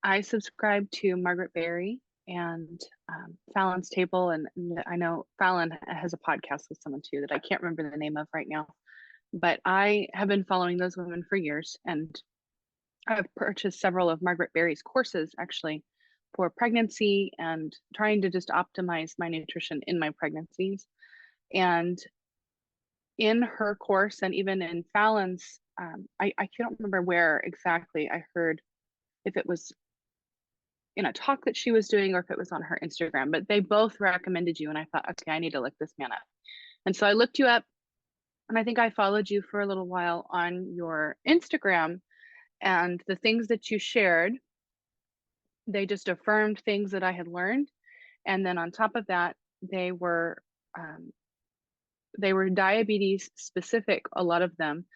I subscribe to Margaret Berry and Fallon's Table, and I know Fallon has a podcast with someone too that I can't remember the name of right now. But I have been following those women for years, and I've purchased several of Margaret Berry's courses actually for pregnancy and trying to just optimize my nutrition in my pregnancies. And in her course, and even in Fallon's, I can't remember where exactly I heard, if it was in a talk that she was doing or if it was on her Instagram, but they both recommended you. And I thought, okay, I need to look this man up. And so I looked you up, and I think I followed you for a little while on your Instagram, and the things that you shared, they just affirmed things that I had learned. And then on top of that, they were um, they were diabetes specific, a lot of them,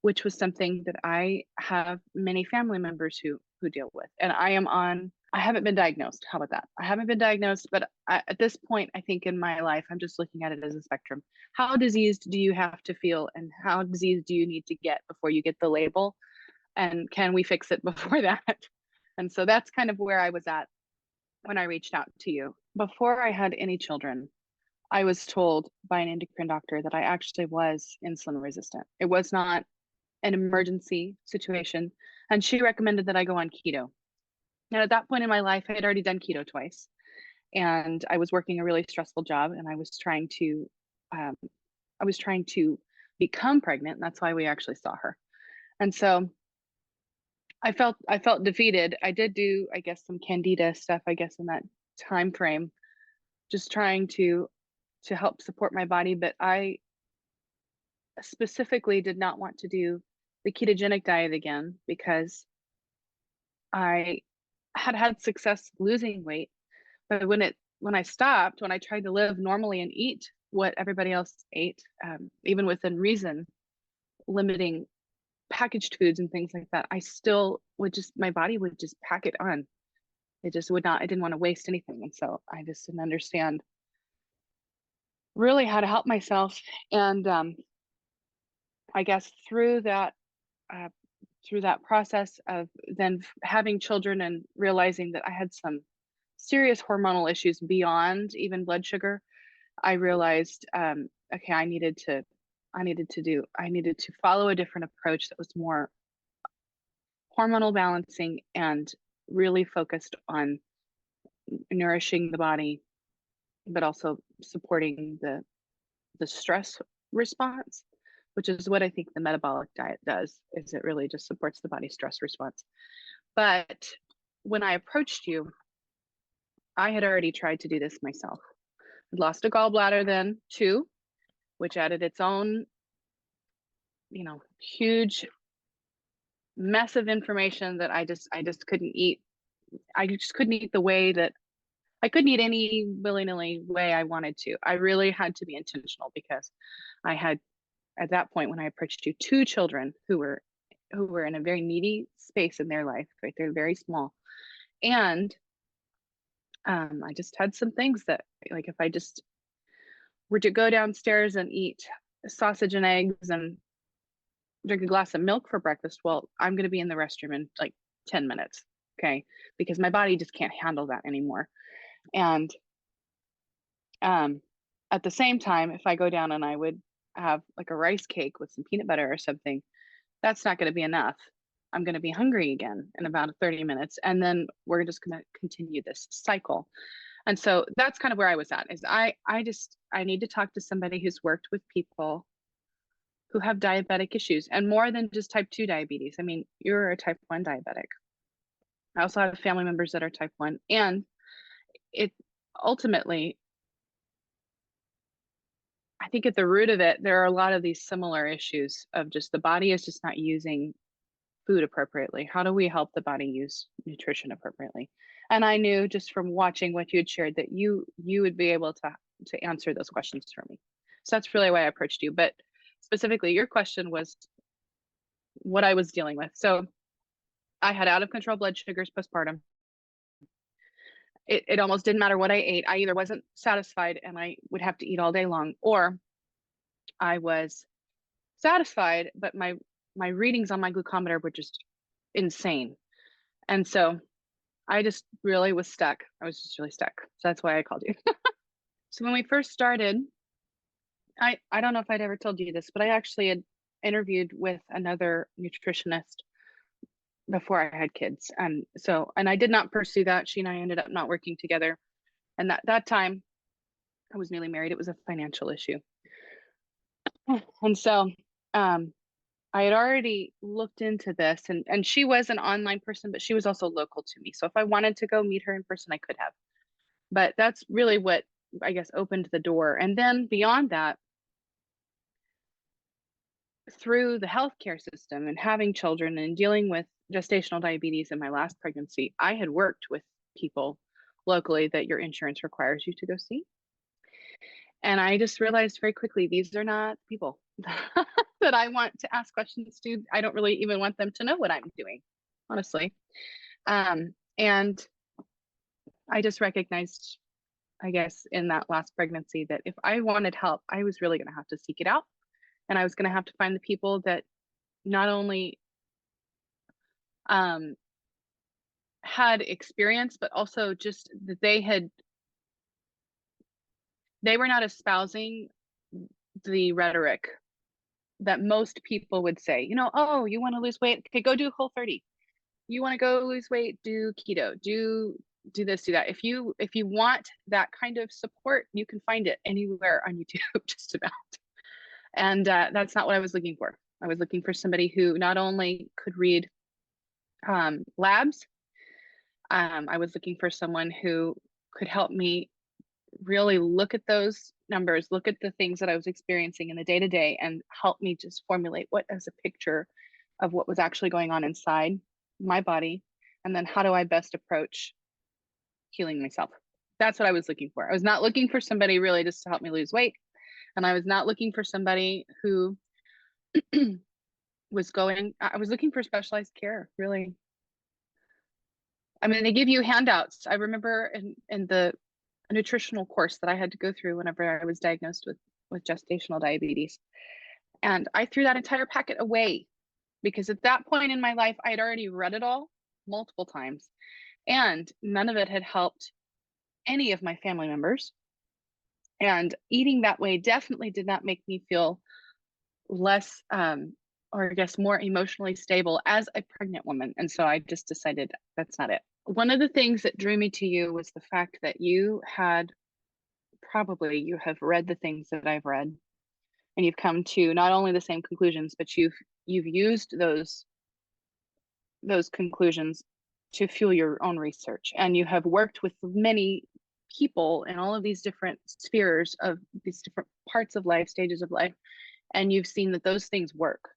which was something that I have many family members who deal with. And I haven't been diagnosed. How about that? I haven't been diagnosed, but at this point, I think in my life, I'm just looking at it as a spectrum. How diseased do you have to feel, and how diseased do you need to get before you get the label? And can we fix it before that? And so that's kind of where I was at when I reached out to you. Before I had any children, I was told by an endocrine doctor that I actually was insulin resistant. It was not an emergency situation. And she recommended that I go on keto. And at that point in my life, I had already done keto twice. And I was working a really stressful job, and um, I was trying to become pregnant. And that's why we actually saw her. And so I felt defeated. I did do, I guess, some candida stuff, I guess, in that time frame, just trying to help support my body. But I specifically did not want to do the ketogenic diet again because I had had success losing weight. But when I stopped, when I tried to live normally and eat what everybody else ate, even within reason, limiting packaged foods and things like that, I still would just, my body would just pack it on. It just would not, I didn't want to waste anything. And so I just didn't understand really how to help myself. And I guess uh, through that process of then having children and realizing that I had some serious hormonal issues beyond even blood sugar, I realized, okay, I needed to follow a different approach that was more hormonal balancing and really focused on nourishing the body, but also supporting the stress response, which is what I think the metabolic diet does, is it really just supports the body stress response. But when I approached you, I had already tried to do this myself. I'd lost a gallbladder then too, which added its own, huge mess of information that I just couldn't eat. I just couldn't eat the way that I couldn't eat any willy-nilly way I wanted to. I really had to be intentional because I had, at that point when I approached you, two children who were in a very needy space in their life, right? They're very small. And I just had some things that, like, if I just were to go downstairs and eat sausage and eggs and drink a glass of milk for breakfast, well, I'm going to be in the restroom in like 10 minutes. Okay. Because my body just can't handle that anymore. And um, at the same time, if I go down and I would have like a rice cake with some peanut butter or something, that's not going to be enough. I'm going to be hungry again in about 30 minutes. And then we're just going to continue this cycle. And so that's kind of where I was at, is I need to talk to somebody who's worked with people who have diabetic issues, and more than just type 2 diabetes. I mean, you're a type 1 diabetic. I also have family members that are type 1, and it ultimately, I think at the root of it, there are a lot of these similar issues of just the body is just not using food appropriately. How do we help the body use nutrition appropriately? And I knew just from watching what you had shared that you would be able to answer those questions for me. So that's really why I approached you. But specifically, your question was what I was dealing with. So I had out of control blood sugars postpartum. It almost didn't matter what I ate. I either wasn't satisfied and I would have to eat all day long, or I was satisfied, but my readings on my glucometer were just insane. And so I just really was stuck. I was just really stuck. So that's why I called you. So when we first started, I don't know if I'd ever told you this, but I actually had interviewed with another nutritionist before I had kids. And I did not pursue that. She and I ended up not working together. And that time I was newly married. It was a financial issue. And so um I had already looked into this, and she was an online person, but she was also local to me. So if I wanted to go meet her in person, I could have. But that's really what I guess opened the door. And then beyond that, through the healthcare system and having children and dealing with gestational diabetes in my last pregnancy, I had worked with people locally that your insurance requires you to go see. And I just realized very quickly, these are not people that I want to ask questions to. I don't really even want them to know what I'm doing, honestly. And I just recognized, I guess, in that last pregnancy that if I wanted help, I was really going to have to seek it out. And I was going to have to find the people that not only um, had experience, but also just that they were not espousing the rhetoric that most people would say, oh, you want to lose weight? Okay, go do Whole30. You want to go lose weight? Do keto. Do this, do that. If you want that kind of support, you can find it anywhere on YouTube, just about. And that's not what I was looking for. I was looking for somebody who not only could read labs. I was looking for someone who could help me really look at those numbers, look at the things that I was experiencing in the day to day, and help me just formulate what is a picture of what was actually going on inside my body. And then how do I best approach healing myself? That's what I was looking for. I was not looking for somebody really just to help me lose weight. And I was not looking for somebody who I was looking for specialized care, really. I mean, they give you handouts. I remember in the nutritional course that I had to go through whenever I was diagnosed with gestational diabetes. And I threw that entire packet away because at that point in my life, I had already read it all multiple times, and none of it had helped any of my family members. And eating that way definitely did not make me feel less, or I guess more emotionally stable as a pregnant woman. And so I just decided that's not it. One of the things that drew me to you was the fact that you have read the things that I've read, and you've come to not only the same conclusions, but you've used those conclusions to fuel your own research. And you have worked with many people in all of these different spheres of these different parts of life, stages of life, and you've seen that those things work.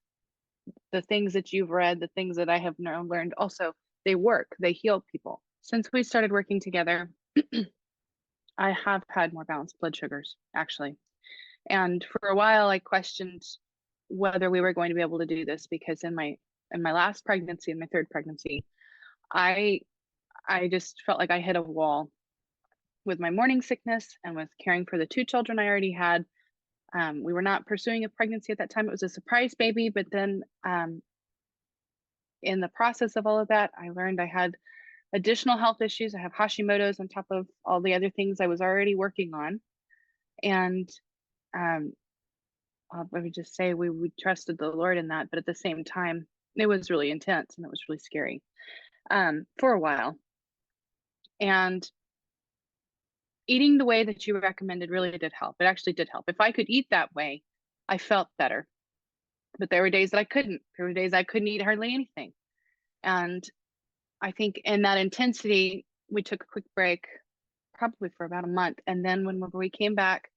The things that you've read, the things that I have now learned, also, they work, they heal people. Since we started working together, I have had more balanced blood sugars, actually. And for a while, I questioned whether we were going to be able to do this, because in my last pregnancy, in my third pregnancy, I just felt like I hit a wall with my morning sickness and with caring for the two children I already had. We were not pursuing a pregnancy at that time. It was a surprise baby, but then in the process of all of that, I learned I had additional health issues. I have Hashimoto's on top of all the other things I was already working on. And um, I would just say we trusted the Lord in that, but at the same time, it was really intense and it was really scary for a while. And eating the way that you recommended really did help. It actually did help. If I could eat that way, I felt better. But there were days that I couldn't. There were days I couldn't eat hardly anything. And I think in that intensity, we took a quick break, probably for about a month. And then whenever we came back,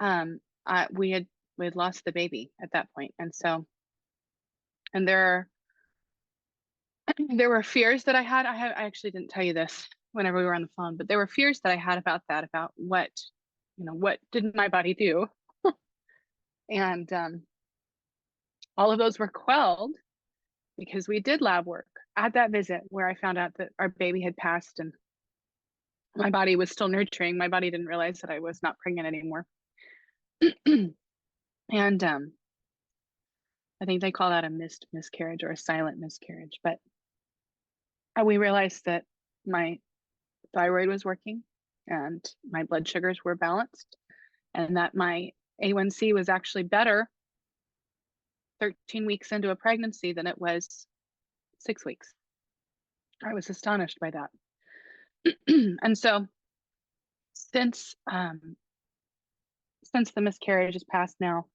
we had lost the baby at that point. And so, and there were fears that I had. I actually didn't tell you this whenever we were on the phone, but there were fears that I had about that, about what did my body do? And all of those were quelled because we did lab work at that visit, where I found out that our baby had passed and my body was still nurturing. My body didn't realize that I was not pregnant anymore. And I think they call that a miscarriage or a silent miscarriage. But we realized that my thyroid was working and my blood sugars were balanced, and that my A1C was actually better 13 weeks into a pregnancy than it was 6 weeks. I was astonished by that. And so since the miscarriage is past now,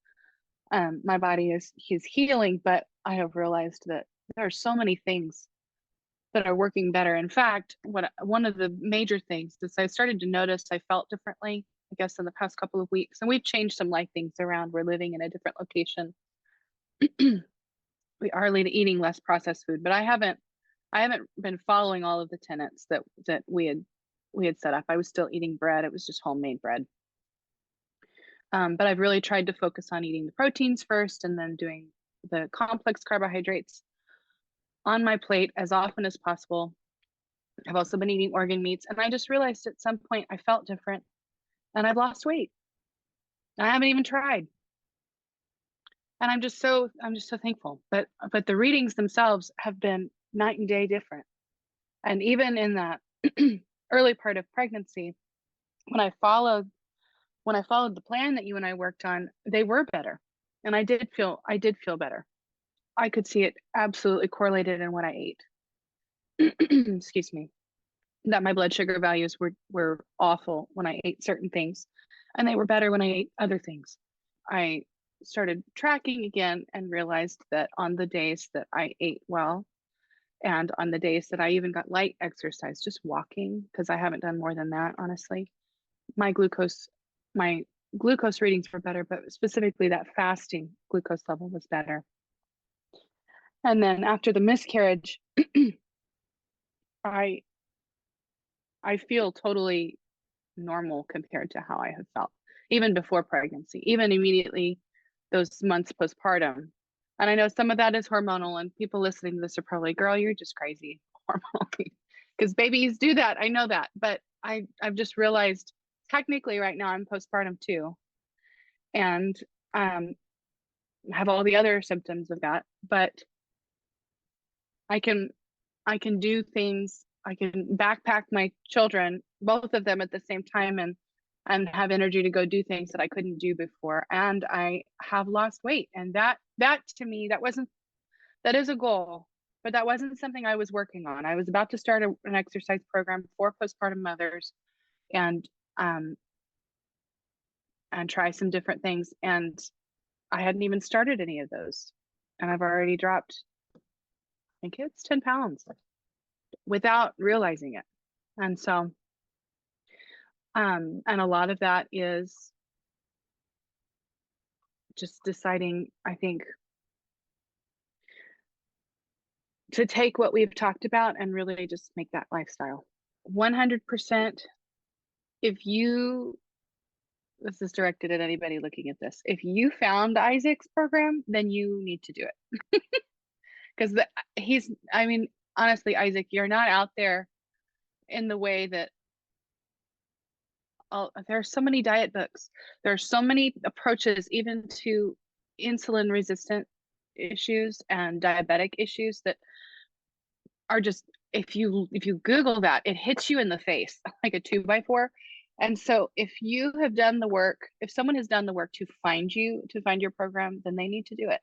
my body is healing, but I have realized that there are so many things that are working better. In fact, one of the major things is I started to notice I felt differently, I guess, in the past couple of weeks. And we've changed some life things around. We're living in a different location. We are eating less processed food, but I haven't been following all of the tenets that we had set up. I was still eating bread. It was just homemade bread. But I've really tried to focus on eating the proteins first and then doing the complex carbohydrates on my plate as often as possible. I've also been eating organ meats, and I just realized at some point I felt different and I've lost weight. I haven't even tried. And I'm just so thankful. But the readings themselves have been night and day different. And even in that early part of pregnancy, when I followed the plan that you and I worked on, they were better. And I did feel better. I could see it absolutely correlated in what I ate. Excuse me. That my blood sugar values were awful when I ate certain things, and they were better when I ate other things. I started tracking again and realized that on the days that I ate well, and on the days that I even got light exercise, just walking, because I haven't done more than that, honestly, my glucose readings were better, but specifically that fasting glucose level was better. And then after the miscarriage, I feel totally normal compared to how I have felt, even before pregnancy, even immediately those months postpartum. And I know some of that is hormonal, and people listening to this are probably, girl, you're just crazy, hormonal, because babies do that. I know that, but I've just realized technically right now I'm postpartum too, and have all the other symptoms of that, but I can do things. I can backpack my children, both of them at the same time, and have energy to go do things that I couldn't do before. And I have lost weight. And that to me, that is a goal, but that wasn't something I was working on. I was about to start an exercise program for postpartum mothers and try some different things. And I hadn't even started any of those. And I've already dropped, I think it's 10 pounds without realizing it. And so, and a lot of that is just deciding, I think, to take what we've talked about and really just make that lifestyle. 100%. If you, this is directed at anybody looking at this, if you found Isaac's program, then you need to do it. Because I mean, honestly, Isaac, you're not out there in the way that there are so many diet books. There are so many approaches, even to insulin resistant issues and diabetic issues, that are just, if you Google that, it hits you in the face like a 2x4. And so if you have done the work, if someone has done the work to find your program, then they need to do it.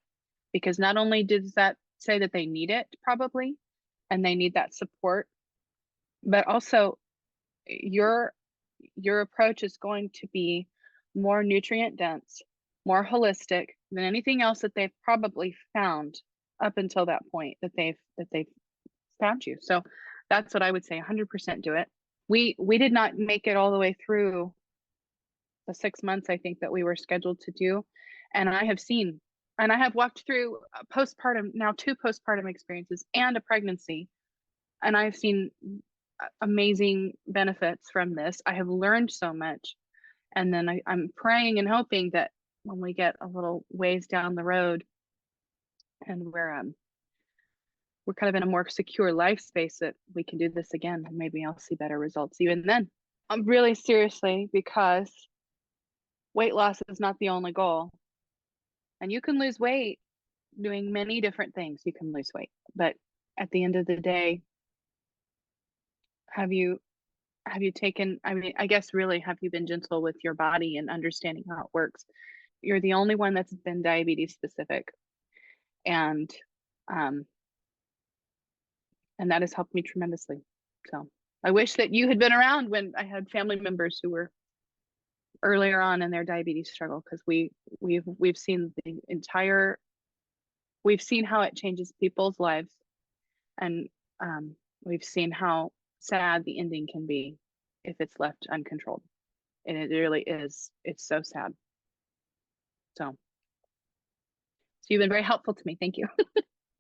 Because not only does that say that they need it, probably, and they need that support, but also your approach is going to be more nutrient dense, more holistic than anything else that they've probably found up until that point that they've found you. So that's what I would say. 100% do it. We did not make it all the way through the 6 months, I think, that we were scheduled to do, and I have walked through now 2 postpartum experiences and a pregnancy, and I've seen amazing benefits from this. I have learned so much. And then I'm praying and hoping that when we get a little ways down the road and we're kind of in a more secure life space, that we can do this again, and maybe I'll see better results even then. I'm really seriously, because weight loss is not the only goal. And you can lose weight doing many different things. You can lose weight, but at the end of the day, have you taken, I mean, I guess really, have you been gentle with your body and understanding how it works? You're the only one that's been diabetes specific, and um and that has helped me tremendously. So I wish that you had been around when I had family members who were earlier on in their diabetes struggle, because we've seen the entire, we've seen how it changes people's lives, and we've seen how sad the ending can be if it's left uncontrolled, and it really is, it's so sad. So you've been very helpful to me, thank you.